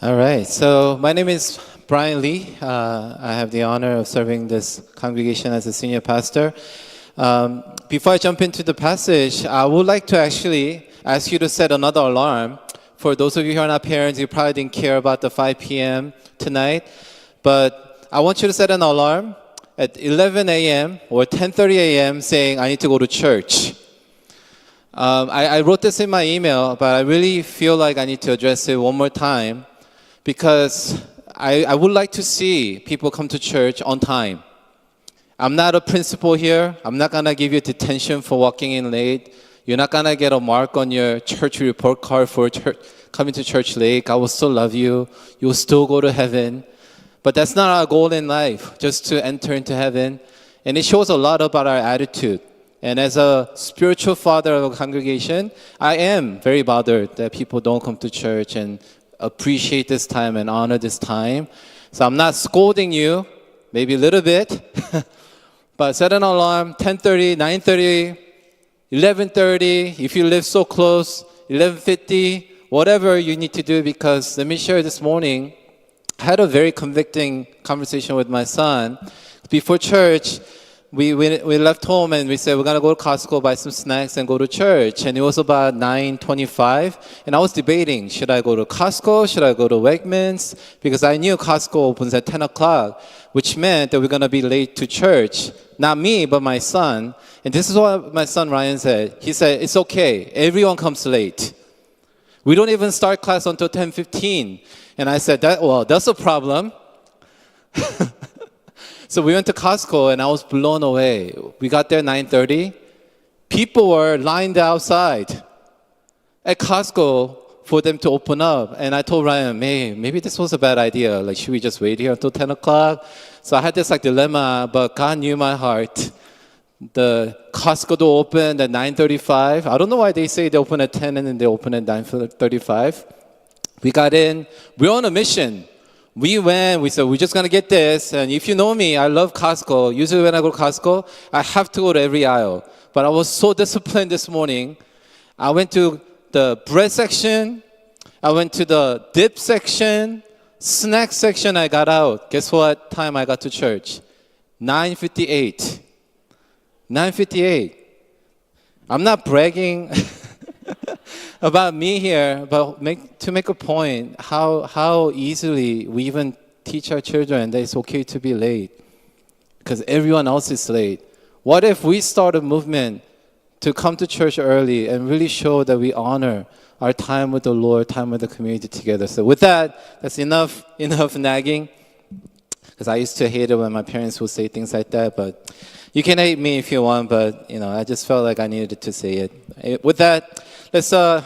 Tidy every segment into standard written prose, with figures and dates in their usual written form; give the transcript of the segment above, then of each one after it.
All right, so my name is Brian Lee. I have the honor of serving this congregation as a senior pastor. Before I jump into the passage, I would like to actually ask you to set another alarm. For those of you who are not parents, you probably didn't care about the 5 p.m. tonight, but I want you to set an alarm at 11 a.m. or 10:30 a.m. saying, I need to go to church. I wrote this in my email, but I really feel like I need to address it one more time. Because I would like to see people come to church on time. I'm not a principal here. I'm not going to give you detention for walking in late. You're not going to get a mark on your church report card for coming to church late. God will still love you. You'll still go to heaven. But that's not our goal in life, just to enter into heaven. And it shows a lot about our attitude. And as a spiritual father of a congregation, I am very bothered that people don't come to church and appreciate this time and honor this time. So I'm not scolding you, maybe a little bit, but set an alarm, 10:30, 9:30, 11:30, if you live so close, 11:50, whatever you need to do, because let me share this morning, I had a very convicting conversation with my son. Before church, we left home and we said we're going to go to Costco, buy some snacks and go to church. And it was about 9:25. And I was debating, should I go to Costco? Should I go to Wegmans? Because I knew Costco opens at 10 o'clock, which meant that we're going to be late to church. Not me, but my son. And this is what my son Ryan said. He said, it's okay. Everyone comes late. We don't even start class until 10:15. And I said, that's a problem. So we went to Costco and I was blown away. We got there 9:30. People were lined outside at Costco for them to open up. And I told Ryan, maybe this was a bad idea. Like, should we just wait here until 10 o'clock? So I had this dilemma, but God knew my heart. The Costco door opened at 9:35. I don't know why they say they open at 10 and then they open at 9:35. We got in. We're on a mission. We went, we said, we're just going to get this. And if you know me, I love Costco. Usually when I go to Costco, I have to go to every aisle. But I was so disciplined this morning. I went to the bread section. I went to the dip section. Snack section, I got out. Guess what time I got to church? 9:58. 9:58. I'm not bragging about me here, but to make a point, how easily we even teach our children that it's okay to be late because everyone else is late. What if we start a movement to come to church early and really show that we honor our time with the Lord, time with the community together? So with that, that's enough nagging, because I used to hate it when my parents would say things like that, but you can hate me if you want, but I just felt like I needed to say it. With that, so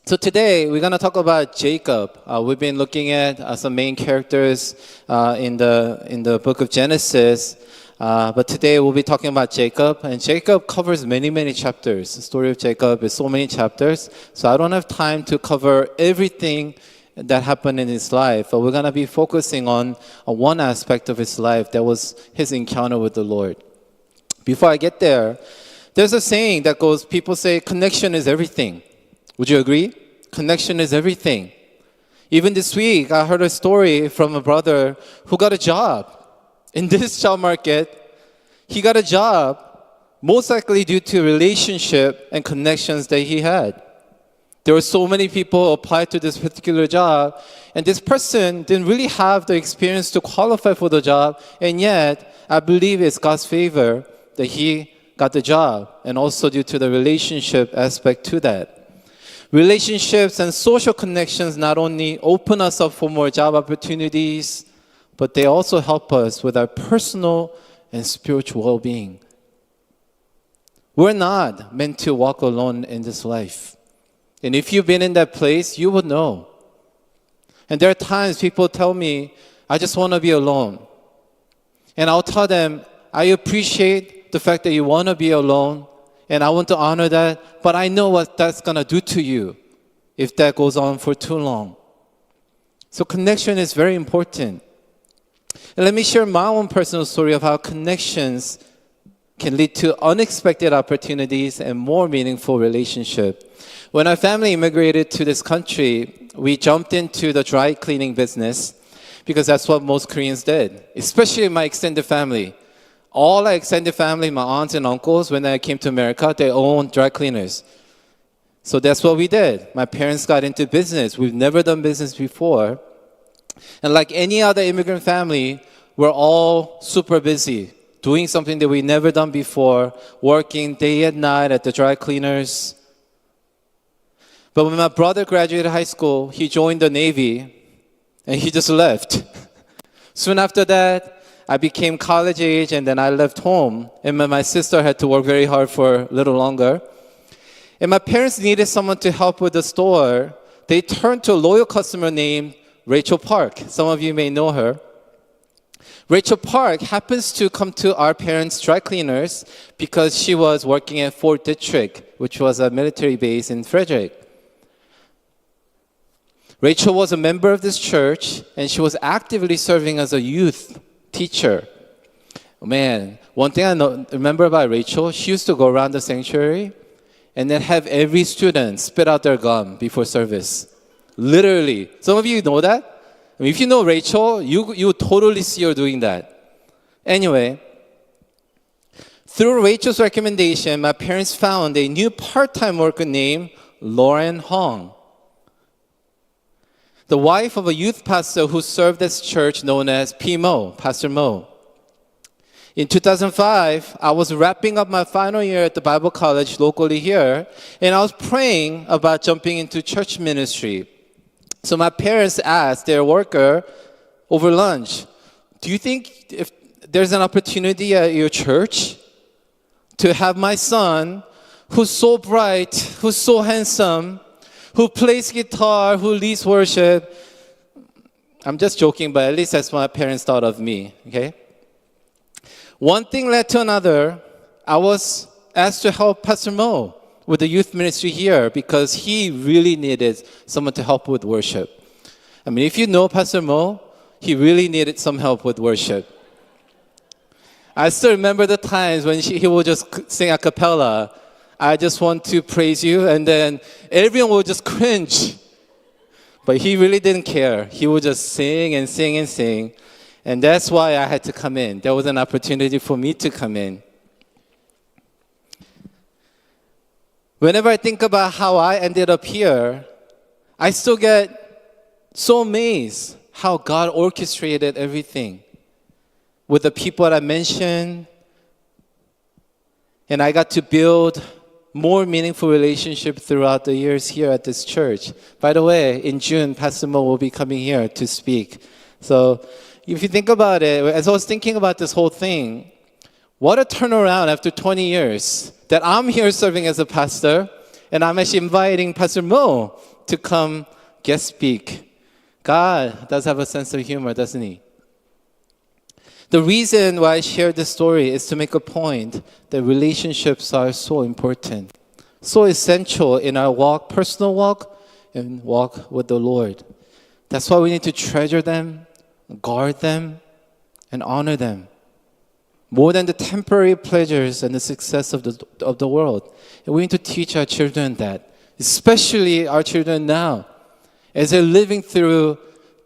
today we're going to talk about Jacob. We've been looking at some main characters in the book of Genesis, but today we'll be talking about Jacob. And Jacob covers many chapters. The story of Jacob is so many chapters, so I don't have time to cover everything that happened in his life, but we're going to be focusing on one aspect of his life, that was his encounter with the Lord. Before I get there, there's a saying that goes, people say connection is everything. Would you agree? Connection is everything. Even this week, I heard a story from a brother who got a job. In this job market, he got a job most likely due to relationship and connections that he had. There were so many people who applied to this particular job, and this person didn't really have the experience to qualify for the job, and yet, I believe it's God's favor that he got the job, and also due to the relationship aspect to that. Relationships and social connections not only open us up for more job opportunities, but they also help us with our personal and spiritual well-being. We're not meant to walk alone in this life. And if you've been in that place, you would know. And there are times people tell me, I just want to be alone. And I'll tell them, I appreciate the fact that you want to be alone, and I want to honor that, but I know what that's going to do to you if that goes on for too long. So connection is very important. And let me share my own personal story of how connections can lead to unexpected opportunities and more meaningful relationship. When our family immigrated to this country, we jumped into the dry cleaning business because that's what most Koreans did, especially my extended family. All our extended family, my aunts and uncles, when I came to America, they owned dry cleaners. So that's what we did. My parents got into business. We've never done business before. And like any other immigrant family, we're all super busy, doing something that we never done before, working day and night at the dry cleaners. But when my brother graduated high school, he joined the Navy, and he just left. Soon after that, I became college age, and then I left home. And my sister had to work very hard for a little longer. And my parents needed someone to help with the store. They turned to a loyal customer named Rachel Park. Some of you may know her. Rachel Park happens to come to our parents' dry cleaners because she was working at Fort Detrick, which was a military base in Frederick. Rachel was a member of this church, and she was actively serving as a youth teacher. Man, one thing I remember about Rachel, she used to go around the sanctuary and then have every student spit out their gum before service. Literally. Some of you know that? I mean, if you know Rachel, you totally see her doing that. Anyway, through Rachel's recommendation, my parents found a new part-time worker named Lauren Hong, the wife of a youth pastor who served as church known as PMO, Pastor Mo. In 2005, I was wrapping up my final year at the Bible college locally here, and I was praying about jumping into church ministry. So my parents asked their worker over lunch, do you think if there's an opportunity at your church to have my son, who's so bright, who's so handsome, who plays guitar, who leads worship? I'm just joking, but at least that's what my parents thought of me, okay? One thing led to another. I was asked to help Pastor Mo with the youth ministry here because he really needed someone to help with worship. I mean, if you know Pastor Mo, he really needed some help with worship. I still remember the times when he would just sing a cappella, I just want to praise you, and then everyone would just cringe. But he really didn't care. He would just sing and sing and sing. And that's why I had to come in. There was an opportunity for me to come in. Whenever I think about how I ended up here, I still get so amazed how God orchestrated everything with the people that I mentioned. And I got to build more meaningful relationship throughout the years here at this church. By the way, in June, Pastor Mo will be coming here to speak. So if you think about it, as I was thinking about this whole thing, what a turnaround after 20 years that I'm here serving as a pastor, and I'm actually inviting Pastor Mo to come guest speak. God does have a sense of humor, doesn't he? The reason why I share this story is to make a point that relationships are so important, so essential in our walk, personal walk, and walk with the Lord. That's why we need to treasure them, guard them, and honor them more than the temporary pleasures and the success of the world. And we need to teach our children that, especially our children now, as they're living through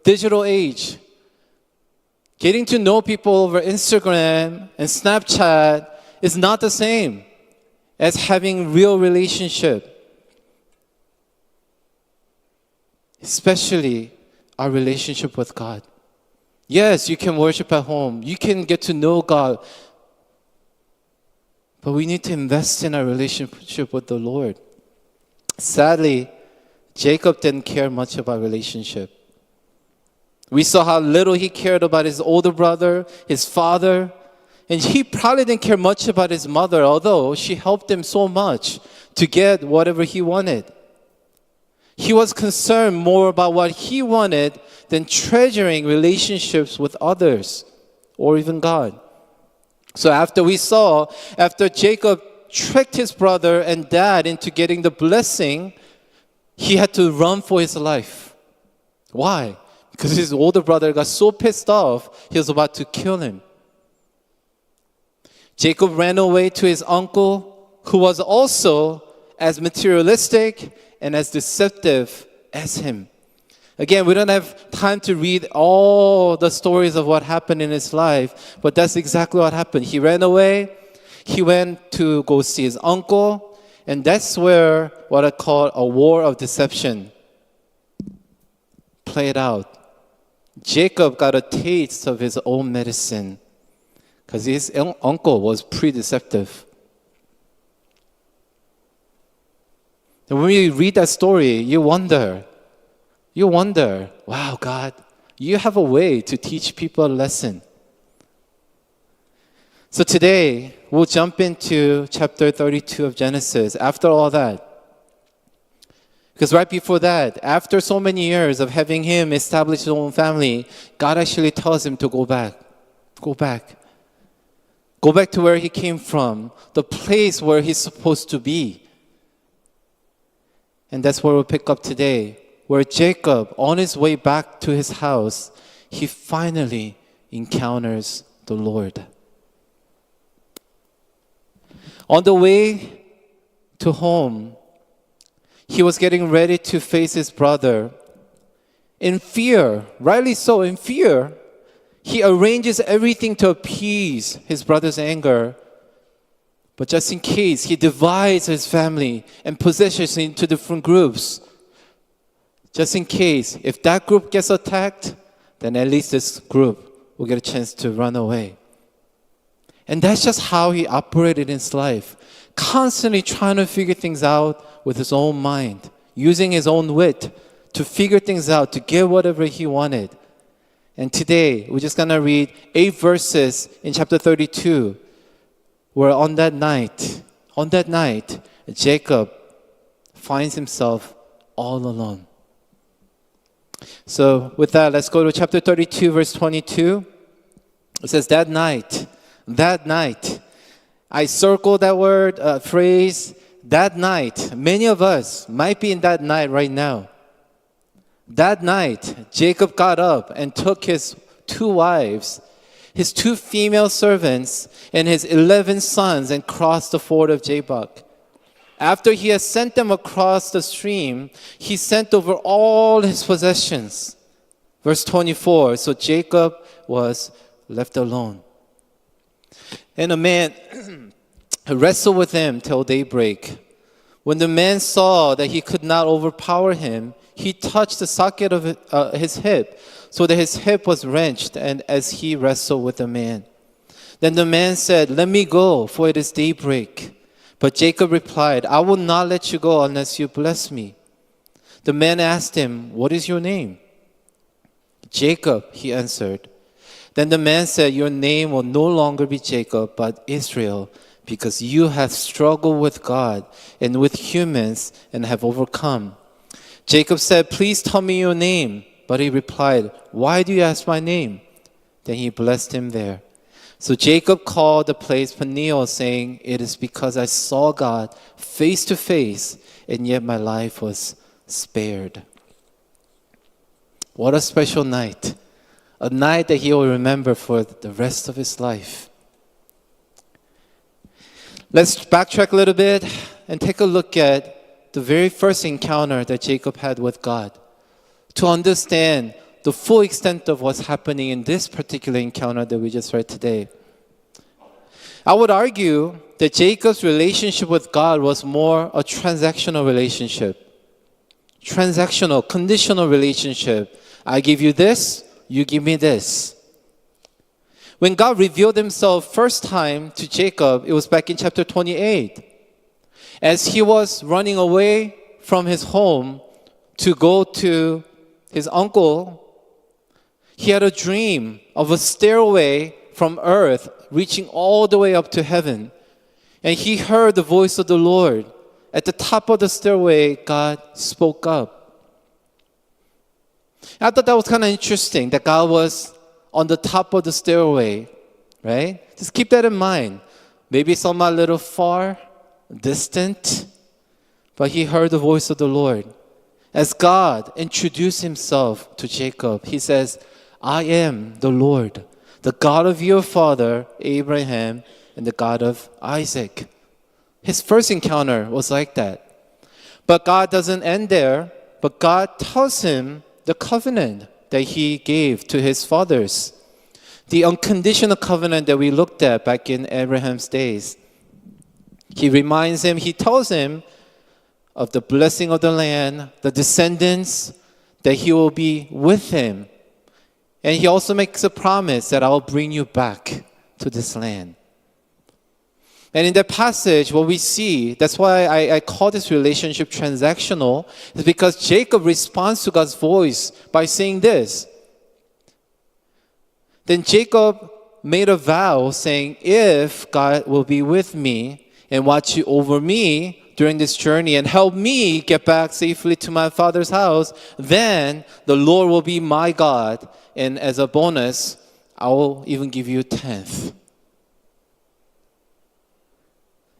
digital age. Getting to know people over Instagram and Snapchat is not the same as having real relationship. Especially our relationship with God. Yes, you can worship at home. You can get to know God. But we need to invest in our relationship with the Lord. Sadly, Jacob didn't care much about relationship. We saw how little he cared about his older brother, his father, and he probably didn't care much about his mother, although she helped him so much to get whatever he wanted. He was concerned more about what he wanted than treasuring relationships with others or even God. So after Jacob tricked his brother and dad into getting the blessing, he had to run for his life. Why? Because his older brother got so pissed off, he was about to kill him. Jacob ran away to his uncle, who was also as materialistic and as deceptive as him. Again, we don't have time to read all the stories of what happened in his life, but that's exactly what happened. He ran away. He went to go see his uncle, and that's where what I call a war of deception played out. Jacob got a taste of his own medicine because his uncle was pretty deceptive. And when you read that story, you wonder, wow, God, you have a way to teach people a lesson. So today, we'll jump into chapter 32 of Genesis. After all that, because right before that, after so many years of having him establish his own family, God actually tells him to go back. Go back. Go back to where he came from, the place where he's supposed to be. And that's where we'll pick up today, where Jacob, on his way back to his house, he finally encounters the Lord. On the way to home, he was getting ready to face his brother. In fear, rightly so, in fear, he arranges everything to appease his brother's anger. But just in case, he divides his family and possessions into different groups. Just in case, if that group gets attacked, then at least this group will get a chance to run away. And that's just how he operated in his life, constantly trying to figure things out with his own mind, using his own wit to figure things out, to get whatever he wanted. And today, we're just going to read 8 verses in chapter 32, where on that night, Jacob finds himself all alone. So with that, let's go to chapter 32, verse 22. It says, that night, I circled that word, phrase, that night. Many of us might be in that night right now. That night, Jacob got up and took his 2 wives, his 2 female servants, and his 11 sons and crossed the ford of Jabbok. After he had sent them across the stream, he sent over all his possessions. Verse 24, so Jacob was left alone. And a man wrestled with him till daybreak. When the man saw that he could not overpower him, he touched the socket of his hip, so that his hip was wrenched, and as he wrestled with the man. Then the man said, let me go, for it is daybreak. But Jacob replied, I will not let you go unless you bless me. The man asked him, what is your name? Jacob, he answered. Then the man said, your name will no longer be Jacob, but Israel, because you have struggled with God and with humans and have overcome. Jacob said, please tell me your name. But he replied, why do you ask my name? Then he blessed him there. So Jacob called the place Peniel, saying, it is because I saw God face to face, and yet my life was spared. What a special night. A night that he will remember for the rest of his life. Let's backtrack a little bit and take a look at the very first encounter that Jacob had with God, to understand the full extent of what's happening in this particular encounter that we just read today. I would argue that Jacob's relationship with God was more a transactional relationship. Transactional, conditional relationship. I give you this, you give me this. When God revealed himself first time to Jacob, it was back in chapter 28. As he was running away from his home to go to his uncle, he had a dream of a stairway from earth reaching all the way up to heaven. And he heard the voice of the Lord. At the top of the stairway, God spoke up. I thought that was kind of interesting, that God was on the top of the stairway, right? Just keep that in mind. Maybe some a little far, distant, but he heard the voice of the Lord. As God introduced himself to Jacob, he says, I am the Lord, the God of your father, Abraham, and the God of Isaac. His first encounter was like that. But God doesn't end there, but God tells him the covenant that he gave to his fathers, the unconditional covenant that we looked at back in Abraham's days. He reminds him, he tells him of the blessing of the land, the descendants, that he will be with him. And he also makes a promise that I will bring you back to this land. And in that passage, what we see, that's why I call this relationship transactional, is because Jacob responds to God's voice by saying this. Then Jacob made a vow saying, if God will be with me and watch over me during this journey and help me get back safely to my father's house, then the Lord will be my God. And as a bonus, I will even give you a tenth.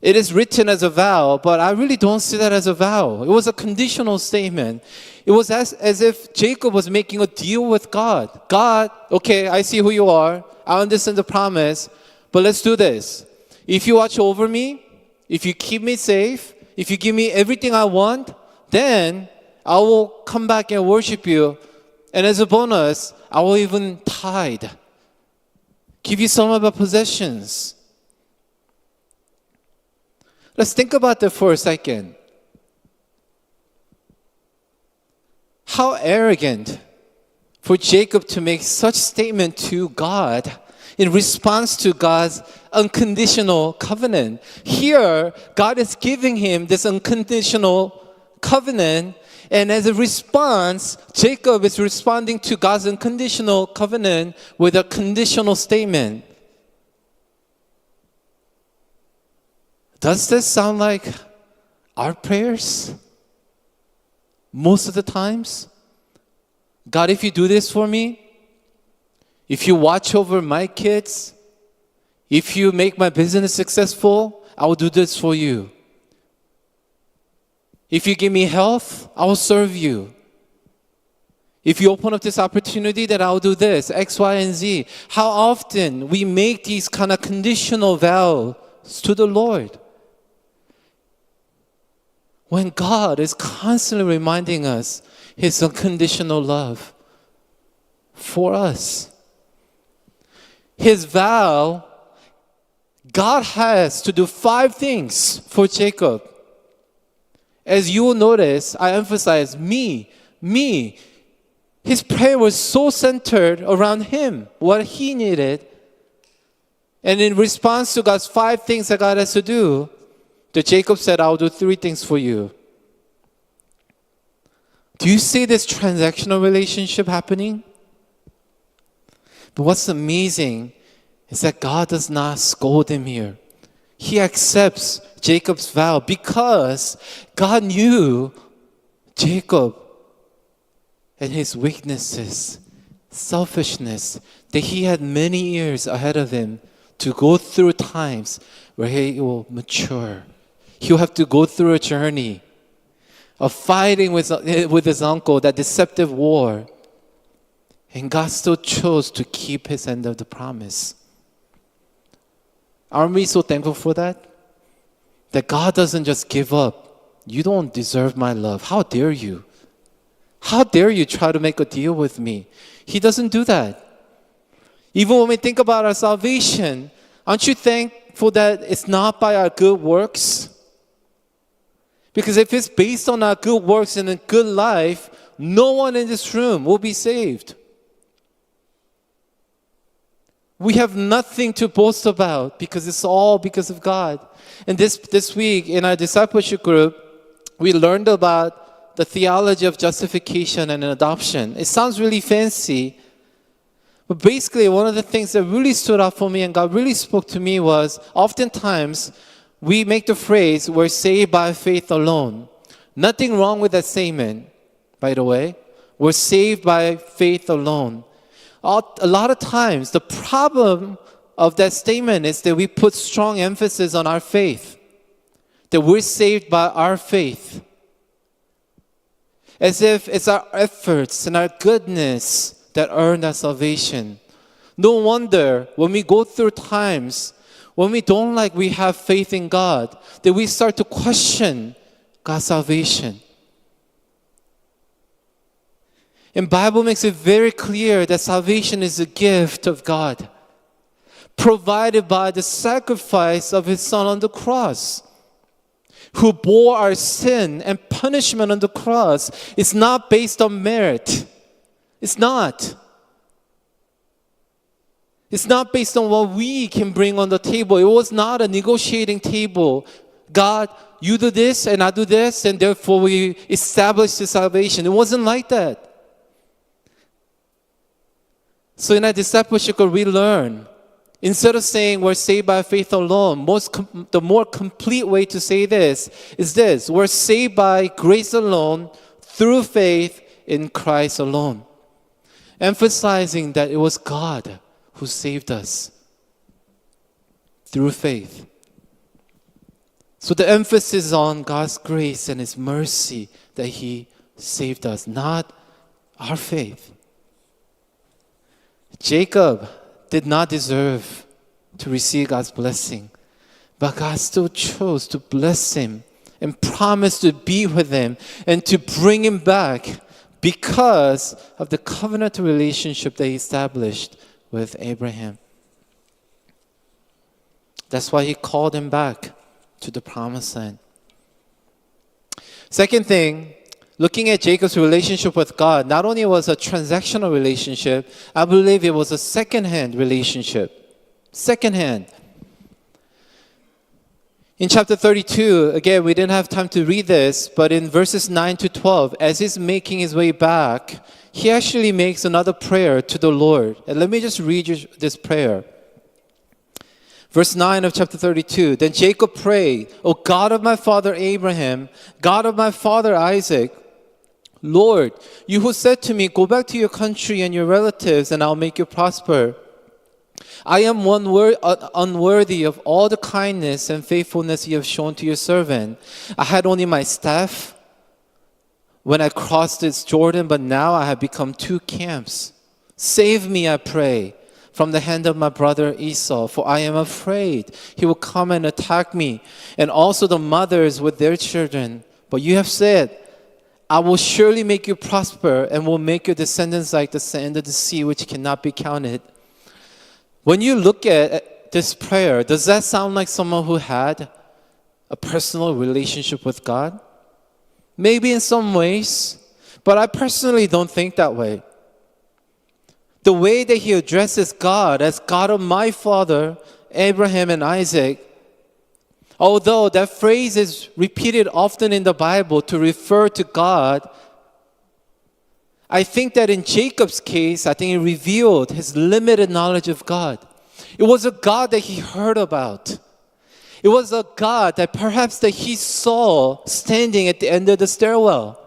It is written as a vow, but I really don't see that as a vow. It was a conditional statement. It was as if Jacob was making a deal with God. God, okay, I see who you are. I understand the promise, but let's do this. If you watch over me, if you keep me safe, if you give me everything I want, then I will come back and worship you. And as a bonus, I will even tithe. Give you some of my possessions. Let's think about that for a second. How arrogant for Jacob to make such statement to God in response to God's unconditional covenant. Here, God is giving him this unconditional covenant, and as a response, Jacob is responding to God's unconditional covenant with a conditional statement. Does this sound like our prayers? Most of the times? God, if you do this for me, if you watch over my kids, if you make my business successful, I will do this for you. If you give me health, I will serve you. If you open up this opportunity, then I will do this, X, Y, and Z. How often we make these kind of conditional vows to the Lord, when God is constantly reminding us His unconditional love for us. His vow, God has to do 5 things for Jacob. As you will notice, I emphasize me. His prayer was so centered around him, what he needed. And in response to God's 5 things that God has to do, that Jacob said, I'll do 3 things for you. Do you see this transactional relationship happening? But what's amazing is that God does not scold him here. He accepts Jacob's vow because God knew Jacob and his weaknesses, selfishness, that he had many years ahead of him to go through times where he will mature. He'll have to go through a journey of fighting with his uncle, that deceptive war. And God still chose to keep his end of the promise. Aren't we so thankful for that? That God doesn't just give up. You don't deserve my love. How dare you? How dare you try to make a deal with me? He doesn't do that. Even when we think about our salvation, aren't you thankful that it's not by our good works? Because if it's based on our good works and a good life, no one in this room will be saved. We have nothing to boast about because it's all because of God. And this week in our discipleship group, we learned about the theology of justification and adoption. It sounds really fancy, but basically one of the things that really stood out for me and God really spoke to me was oftentimes we make the phrase, we're saved by faith alone. Nothing wrong with that statement, by the way. We're saved by faith alone. A lot of times, the problem of that statement is that we put strong emphasis on our faith. That we're saved by our faith. As if it's our efforts and our goodness that earn our salvation. No wonder when we go through times when we don't like we have faith in God, that we start to question God's salvation. And Bible makes it very clear that salvation is a gift of God, provided by the sacrifice of His Son on the cross, who bore our sin and punishment on the cross. It's not based on merit. It's not. It's not based on what we can bring on the table. It was not a negotiating table. God, you do this and I do this, and therefore we establish the salvation. It wasn't like that. So in our discipleship, we learn, instead of saying we're saved by faith alone, the more complete way to say this is this: we're saved by grace alone, through faith in Christ alone. Emphasizing that it was God who saved us through faith. So the emphasis is on God's grace and His mercy that He saved us, not our faith. Jacob did not deserve to receive God's blessing, but God still chose to bless him and promised to be with him and to bring him back because of the covenant relationship they established with Abraham. That's why He called him back to the promised land. Second thing, looking at Jacob's relationship with God, not only was a transactional relationship, I believe it was a second-hand relationship. Second-hand. In chapter 32, again, we didn't have time to read this, but in verses 9 to 12, as he's making his way back, he actually makes another prayer to the Lord. And let me just read you this prayer. Verse 9 of chapter 32, then Jacob prayed, O God of my father Abraham, God of my father Isaac, Lord, you who said to me, go back to your country and your relatives, and I'll make you prosper. I am unworthy of all the kindness and faithfulness you have shown to your servant. I had only my staff when I crossed this Jordan, but now I have become two camps. Save me, I pray, from the hand of my brother Esau, for I am afraid he will come and attack me, and also the mothers with their children. But you have said, I will surely make you prosper and will make your descendants like the sand of the sea, which cannot be counted. When you look at this prayer, does that sound like someone who had a personal relationship with God? Maybe in some ways, but I personally don't think that way. The way that he addresses God as God of my father, Abraham and Isaac, although that phrase is repeated often in the Bible to refer to God, I think that in Jacob's case, I think it revealed his limited knowledge of God. It was a God that he heard about. It was a God that perhaps that he saw standing at the end of the stairwell.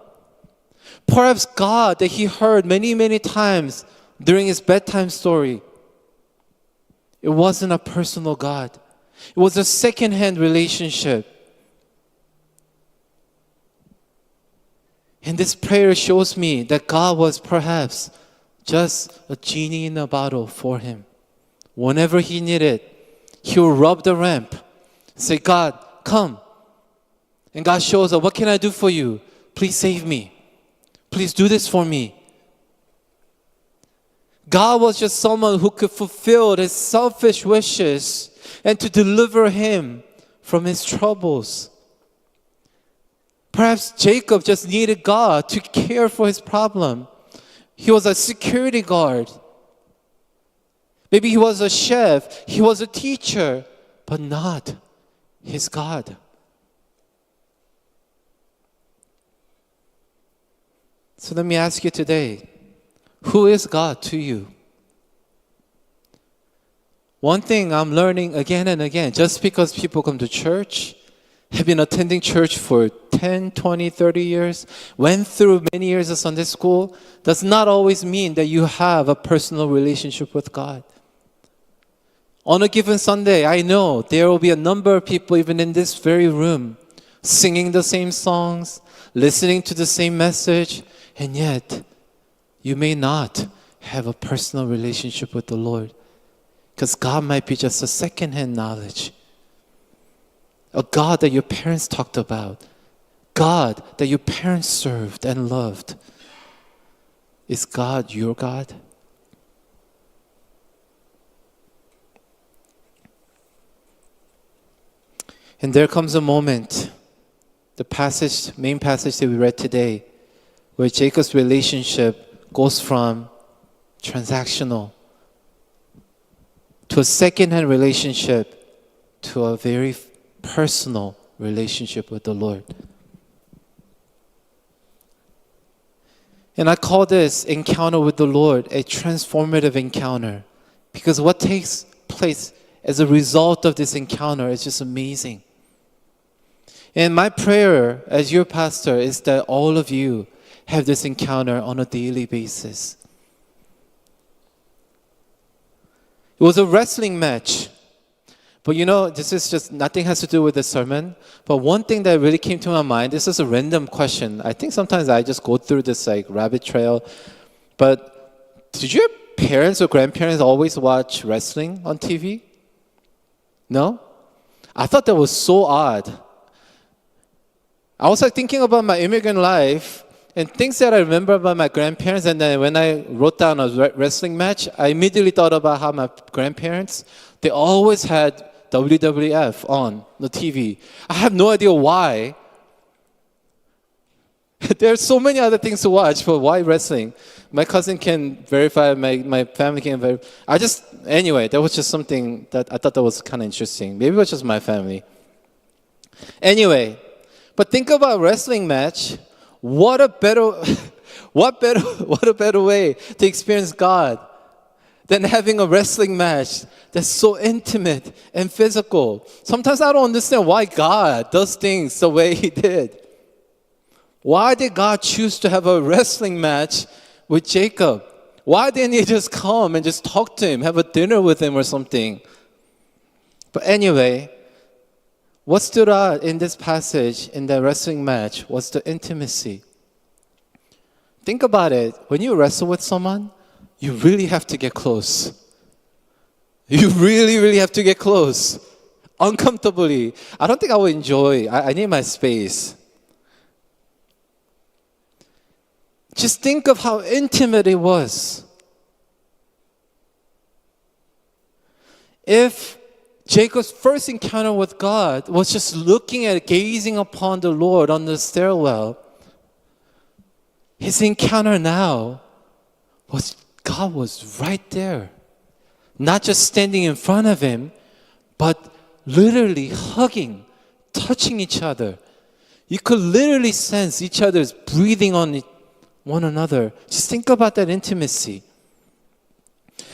Perhaps God that he heard many, many times during his bedtime story. It wasn't a personal God. It was a second-hand relationship. And this prayer shows me that God was perhaps just a genie in a bottle for him. Whenever he needed, he would rub the lamp, say, God, come. And God shows up, what can I do for you? Please save me. Please do this for me. God was just someone who could fulfill his selfish wishes and to deliver him from his troubles. Perhaps Jacob just needed God to care for his problem. He was a security guard. Maybe he was a chef. He was a teacher, but not his God. So let me ask you today, who is God to you? One thing I'm learning again and again, just because people come to church, have been attending church for 10, 20, 30 years, went through many years of Sunday school, does not always mean that you have a personal relationship with God. On a given Sunday, I know there will be a number of people even in this very room singing the same songs, listening to the same message, and yet you may not have a personal relationship with the Lord because God might be just a second-hand knowledge. A God that your parents talked about. God that your parents served and loved. Is God your God? And there comes a moment, the main passage that we read today, where Jacob's relationship goes from transactional to a second-hand relationship to a very personal relationship with the Lord. And I call this encounter with the Lord a transformative encounter, because what takes place as a result of this encounter is just amazing. And my prayer as your pastor is that all of you have this encounter on a daily basis. It was a wrestling match. But this is just, nothing has to do with the sermon. But one thing that really came to my mind, this is a random question. I think sometimes I just go through this rabbit trail. But did your parents or grandparents always watch wrestling on TV? No? I thought that was so odd. I was thinking about my immigrant life and things that I remember about my grandparents. And then when I wrote down a wrestling match, I immediately thought about how my grandparents, they always had WWF on the TV. I have no idea why. There's so many other things to watch, but why wrestling? My cousin can verify, my family can verify. Anyway, that was just something that I thought that was kind of interesting. Maybe it was just my family. Anyway, but think about wrestling match. What a better way to experience God than having a wrestling match that's so intimate and physical. Sometimes I don't understand why God does things the way He did. Why did God choose to have a wrestling match with Jacob? Why didn't He just come and just talk to him, have a dinner with him or something? But anyway, what stood out in this passage, in the wrestling match, was the intimacy. Think about it. When you wrestle with someone, you really have to get close. You really, really have to get close. Uncomfortably. I don't think I would enjoy. I need my space. Just think of how intimate it was. If Jacob's first encounter with God was just gazing upon the Lord on the stairwell, his encounter now was God was right there. Not just standing in front of him, but literally hugging, touching each other. You could literally sense each other's breathing on one another. Just think about that intimacy.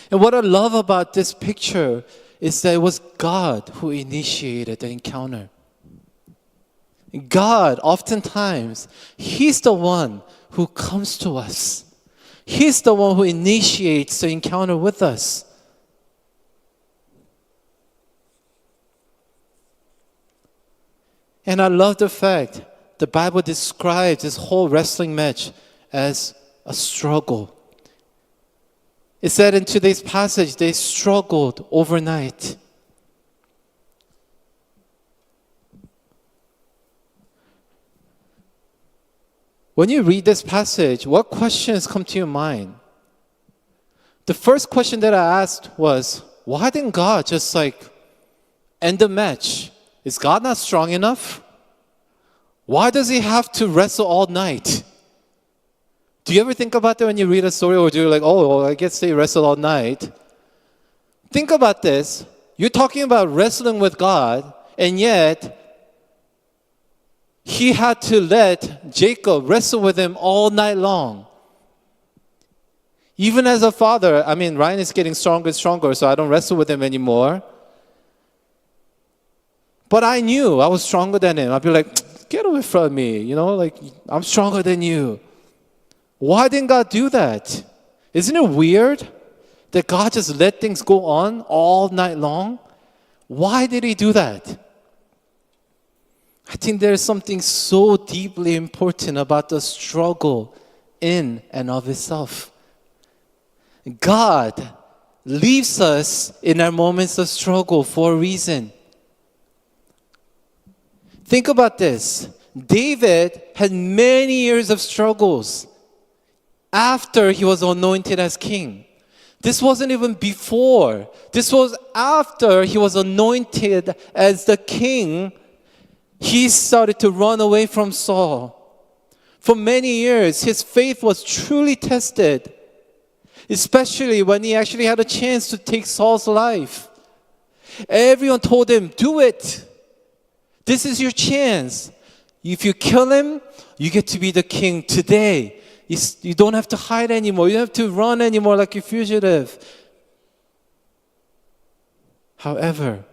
And what I love about this picture is that it was God who initiated the encounter. God, oftentimes, He's the one who comes to us. He's the one who initiates the encounter with us. And I love the fact the Bible describes this whole wrestling match as a struggle. It said in today's passage, they struggled overnight. When you read this passage, what questions come to your mind? The first question that I asked was, why didn't God just end the match? Is God not strong enough? Why does He have to wrestle all night? Do you ever think about that when you read a story, or do you I guess they wrestled all night? Think about this. You're talking about wrestling with God, and yet He had to let Jacob wrestle with him all night long. Even as a father, Ryan is getting stronger and stronger, so I don't wrestle with him anymore. But I knew I was stronger than him. I'd be like, get away from me, I'm stronger than you. Why didn't God do that? Isn't it weird that God just let things go on all night long? Why did He do that? I think there's something so deeply important about the struggle in and of itself. God leaves us in our moments of struggle for a reason. Think about this. David had many years of struggles. after he was anointed as king. This wasn't even before. This was after he was anointed as the king. He started to run away from Saul. For many years, his faith was truly tested, especially when he actually had a chance to take Saul's life. Everyone told him, do it. This is your chance. If you kill him, you get to be the king today. You don't have to hide anymore. You don't have to run anymore like a fugitive. However,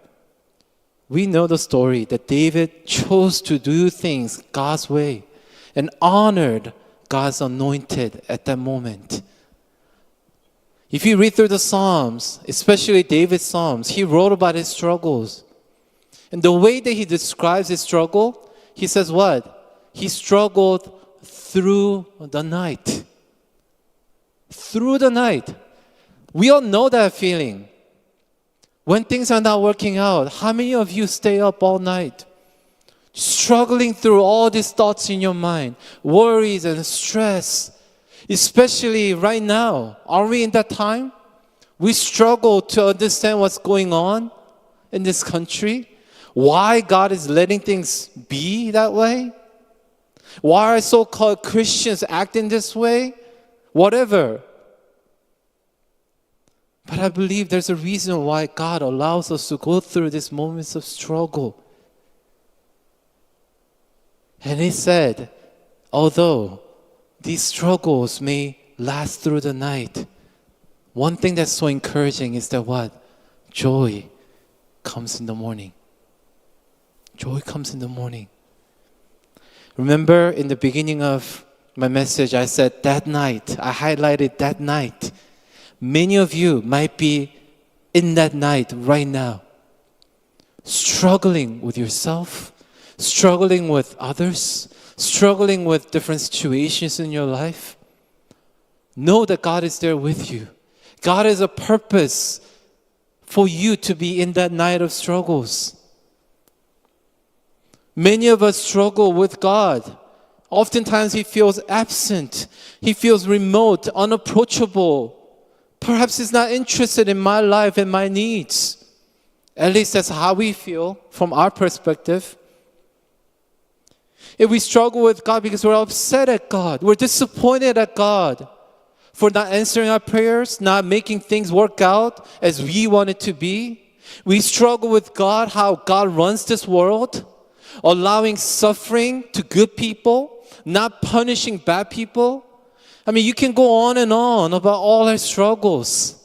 we know the story that David chose to do things God's way and honored God's anointed at that moment. If you read through the Psalms, especially David's Psalms, he wrote about his struggles. And the way that he describes his struggle, he says what? He struggled through the night. Through the night. We all know that feeling. When things are not working out, how many of you stay up all night? Struggling through all these thoughts in your mind, worries and stress. Especially right now. Are we in that time? We struggle to understand what's going on in this country. Why God is letting things be that way? Why are so-called Christians acting this way? Whatever. But I believe there's a reason why God allows us to go through these moments of struggle. And he said, although these struggles may last through the night, one thing that's so encouraging is that what? Joy comes in the morning. Joy comes in the morning. Remember in the beginning of my message, I said that night, I highlighted that night. Many of you might be in that night right now, struggling with yourself, struggling with others, struggling with different situations in your life. Know that God is there with you. God has a purpose for you to be in that night of struggles. Many of us struggle with God. Oftentimes He feels absent. He feels remote, unapproachable. Perhaps He's not interested in my life and my needs. At least that's how we feel from our perspective. If we struggle with God because we're upset at God, we're disappointed at God for not answering our prayers, not making things work out as we want it to be. We struggle with God, how God runs this world, allowing suffering to good people, not punishing bad people. I mean, you can go on and on about all our struggles.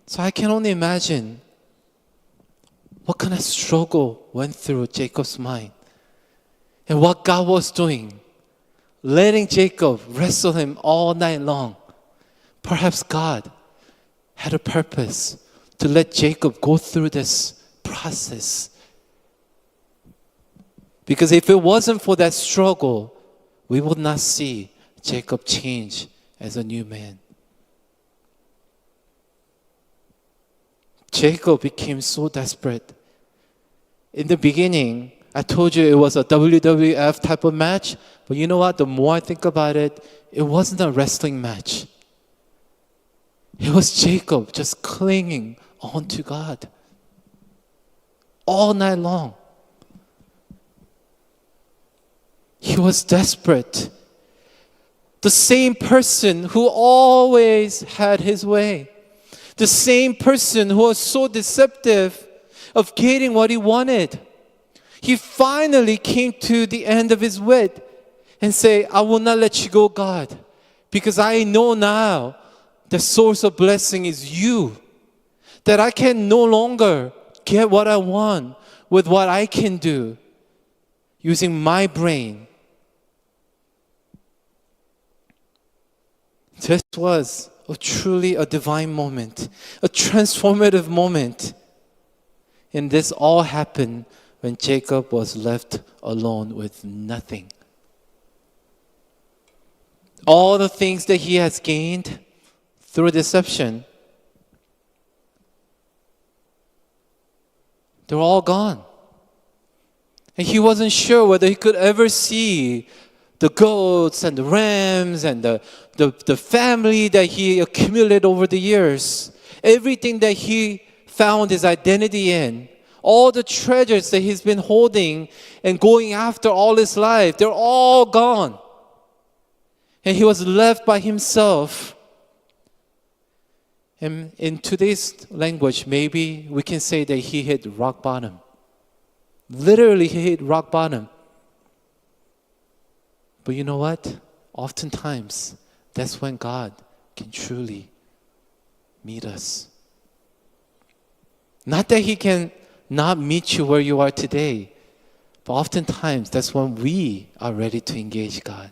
So I can only imagine what kind of struggle went through Jacob's mind and what God was doing, letting Jacob wrestle him all night long. Perhaps God had a purpose to let Jacob go through this process. Because if it wasn't for that struggle, we would not see Jacob change as a new man. Jacob became so desperate. In the beginning, I told you it was a WWF type of match. But you know what? The more I think about it, it wasn't a wrestling match. It was Jacob just clinging on to God all night long. He was desperate. The same person who always had his way. The same person who was so deceptive of getting what he wanted. He finally came to the end of his wit and say, I will not let you go, God, because I know now the source of blessing is you. That I can no longer get what I want with what I can do using my brain. This was truly a divine moment, a transformative moment. And this all happened when Jacob was left alone with nothing. All the things that he has gained through deception, they're all gone. And he wasn't sure whether he could ever see the goats and the rams and the family that he accumulated over the years, everything that he found his identity in, all the treasures that he's been holding and going after all his life, they're all gone. And he was left by himself. And in today's language, maybe we can say that he hit rock bottom. Literally, he hit rock bottom. But you know what? Oftentimes, that's when God can truly meet us. Not that he can not meet you where you are today, but oftentimes that's when we are ready to engage God.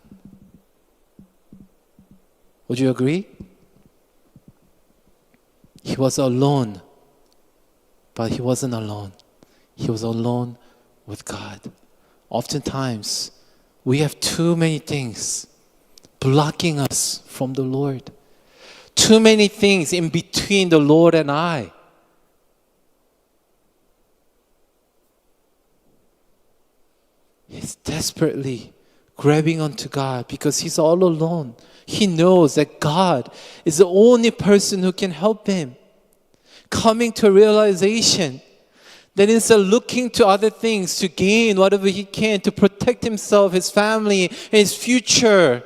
Would you agree? He was alone, but he wasn't alone. He was alone with God. Oftentimes, we have too many things blocking us from the Lord. Too many things in between the Lord and I. He's desperately grabbing onto God because he's all alone. He knows that God is the only person who can help him. Coming to a realization that instead of looking to other things to gain whatever he can to protect himself, his family, and his future,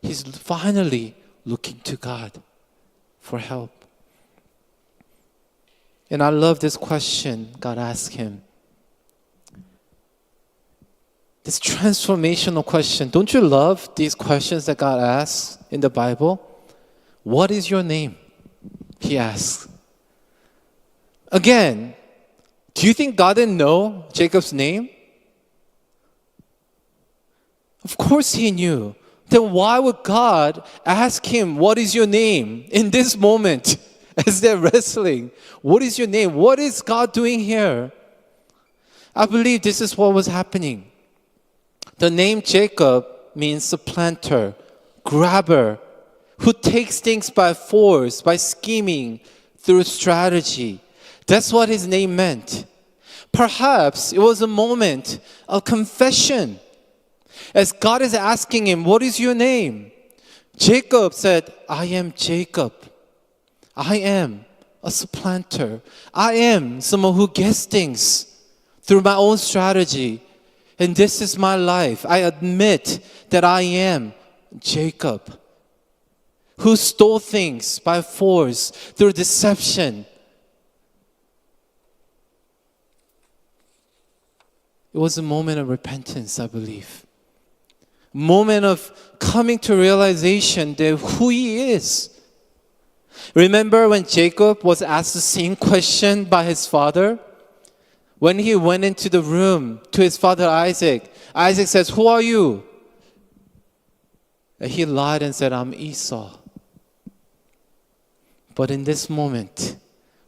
he's finally looking to God for help. And I love this question God asked him. This transformational question. Don't you love these questions that God asks in the Bible? What is your name? He asks. Again, do you think God didn't know Jacob's name? Of course he knew. Then why would God ask him, what is your name in this moment as they're wrestling? What is your name? What is God doing here? I believe this is what was happening. The name Jacob means supplanter, grabber, who takes things by force, by scheming, through strategy. That's what his name meant. Perhaps it was a moment of confession. As God is asking him, what is your name? Jacob said, I am Jacob. I am a supplanter. I am someone who gets things through my own strategy. And this is my life. I admit that I am Jacob, who stole things by force through deception. It was a moment of repentance, I believe. A moment of coming to realization that who he is. Remember when Jacob was asked the same question by his father? When he went into the room to his father Isaac, Isaac says, who are you? And he lied and said, I'm Esau. But in this moment,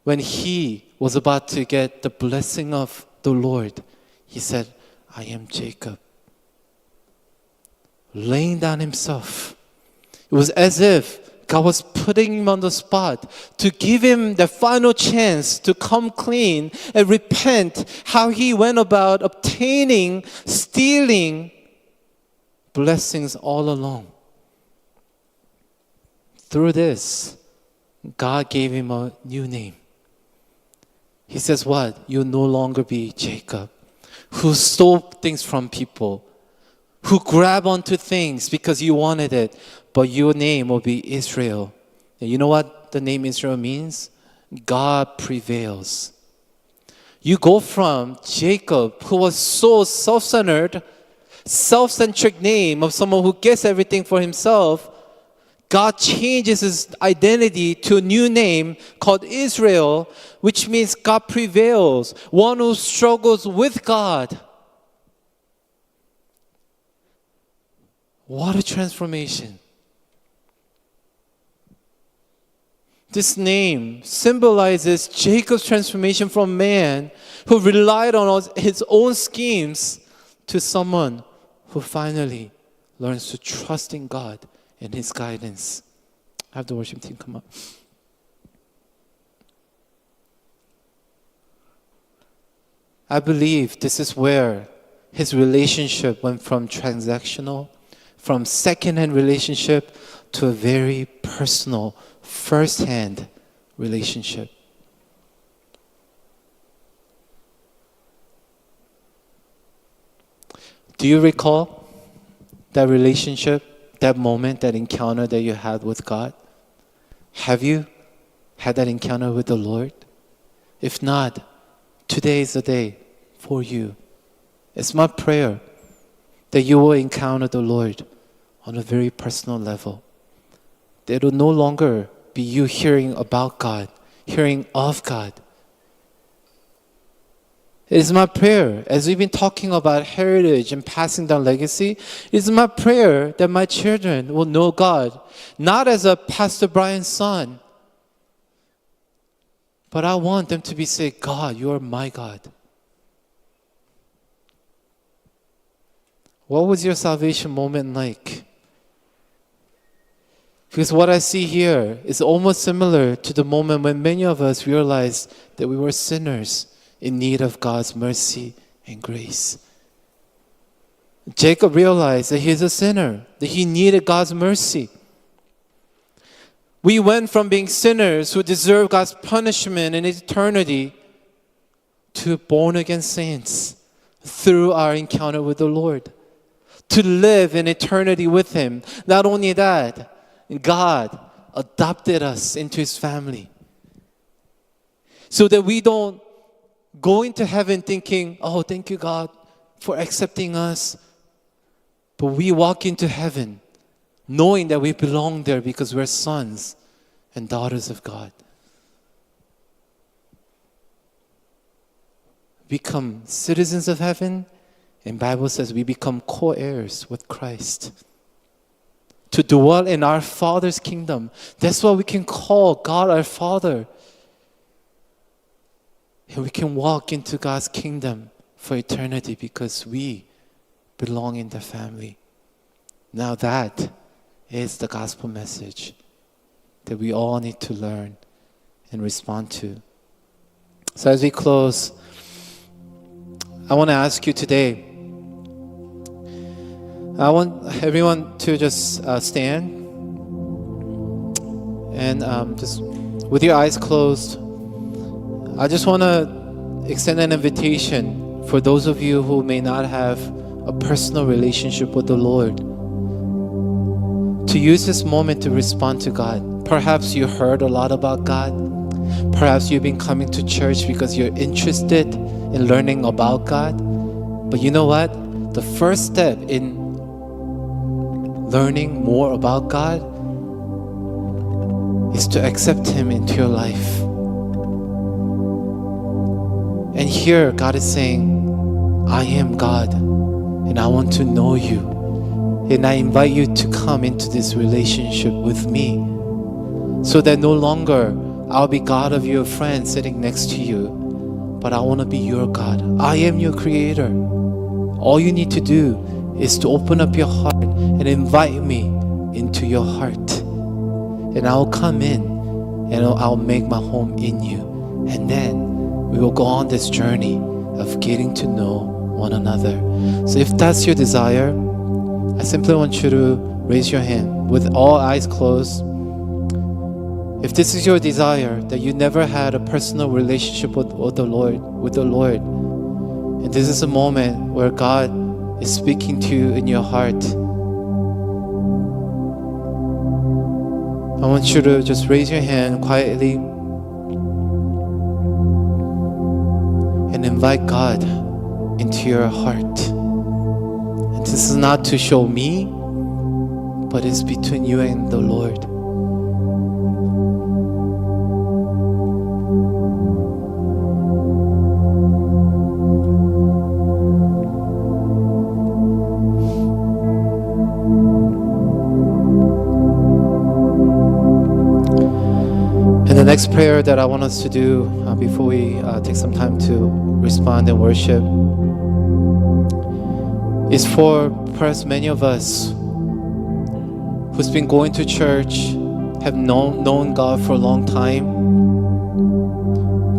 when he was about to get the blessing of the Lord, he said, I am Jacob. Laying down himself. It was as if God was putting him on the spot to give him the final chance to come clean and repent how he went about obtaining, stealing blessings all along. Through this, God gave him a new name. He says what? You'll no longer be Jacob, who stole things from people, who grab onto things because you wanted it, but your name will be Israel. And you know what the name Israel means? God prevails. You go from Jacob, who was so self-centered, self-centric name of someone who gets everything for himself. God changes his identity to a new name called Israel, which means God prevails, one who struggles with God. What a transformation. This name symbolizes Jacob's transformation from man who relied on his own schemes to someone who finally learns to trust in God and his guidance. I have the worship team come up. I believe this is where his relationship went from transactional from second-hand relationship to a very personal, first-hand relationship. Do you recall that relationship, that moment, that encounter that you had with God? Have you had that encounter with the Lord? If not, today is the day for you. It's my prayer that you will encounter the Lord on a very personal level. That it will no longer be you hearing about God, hearing of God. It is my prayer, as we've been talking about heritage and passing down legacy, it is my prayer that my children will know God, not as a Pastor Brian's son, but I want them to be saying, God, you are my God. What was your salvation moment like? Because what I see here is almost similar to the moment when many of us realized that we were sinners in need of God's mercy and grace. Jacob realized that he's a sinner, that he needed God's mercy. We went from being sinners who deserve God's punishment in eternity to born-again saints through our encounter with the Lord, to live in eternity with Him. Not only that, God adopted us into His family so that we don't go into heaven thinking, oh, thank you, God, for accepting us. But we walk into heaven knowing that we belong there because we're sons and daughters of God. Become citizens of heaven, and the Bible says we become co-heirs with Christ. To dwell in our Father's kingdom. That's why we can call God our Father. And we can walk into God's kingdom for eternity because we belong in the family. Now that is the gospel message that we all need to learn and respond to. So as we close, I want to ask you today, I want everyone to just stand and just with your eyes closed, I just want to extend an invitation for those of you who may not have a personal relationship with the Lord to use this moment to respond to God. Perhaps you heard a lot about God. Perhaps you've been coming to church because you're interested in learning about God. But you know what? The first step in learning more about God is to accept Him into your life. And here God is saying, I am God and I want to know you. And I invite you to come into this relationship with me so that no longer I'll be God of your friend sitting next to you, but I want to be your God. I am your creator. All you need to do is to open up your heart and invite me into your heart. And I'll come in and I'll make my home in you. And then we will go on this journey of getting to know one another. So if that's your desire, I simply want you to raise your hand with all eyes closed. If this is your desire, that you never had a personal relationship with the Lord, and this is a moment where God is speaking to you in your heart, I want you to just raise your hand quietly and invite God into your heart. And this is not to show me, but it's between you and the Lord. The next prayer that I want us to do before we take some time to respond and worship is for perhaps many of us who's been going to church, have known God for a long time,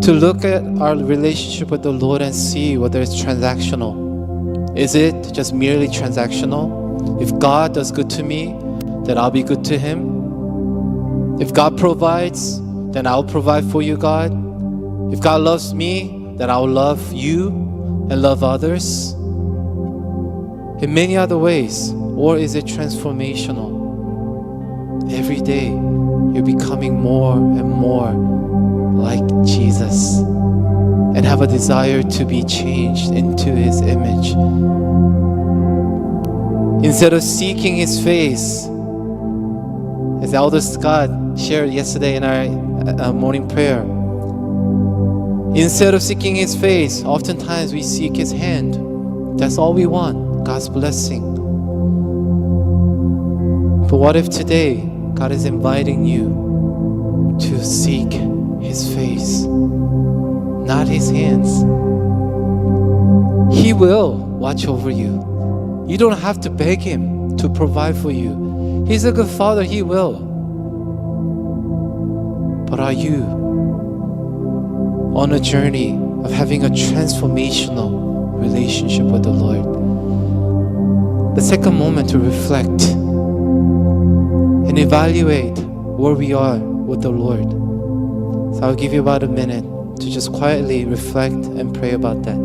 to look at our relationship with the Lord and see whether it's transactional. Is it just merely transactional? If God does good to me, then I'll be good to Him. If God provides, then I'll provide for you, God. If God loves me, then I'll love you and love others. In many other ways. Or is it transformational? Every day, you're becoming more and more like Jesus and have a desire to be changed into His image. Instead of seeking His face, as Elder Scott shared yesterday in our morning prayer, instead of seeking His face, oftentimes we seek His hand. That's all we want, God's blessing. But what if today God is inviting you to seek His face, not His hands? He will watch over you. You don't have to beg Him to provide for you. He's a good Father, He will. But are you on a journey of having a transformational relationship with the Lord? Let's take a moment to reflect and evaluate where we are with the Lord. So I'll give you about a minute to just quietly reflect and pray about that.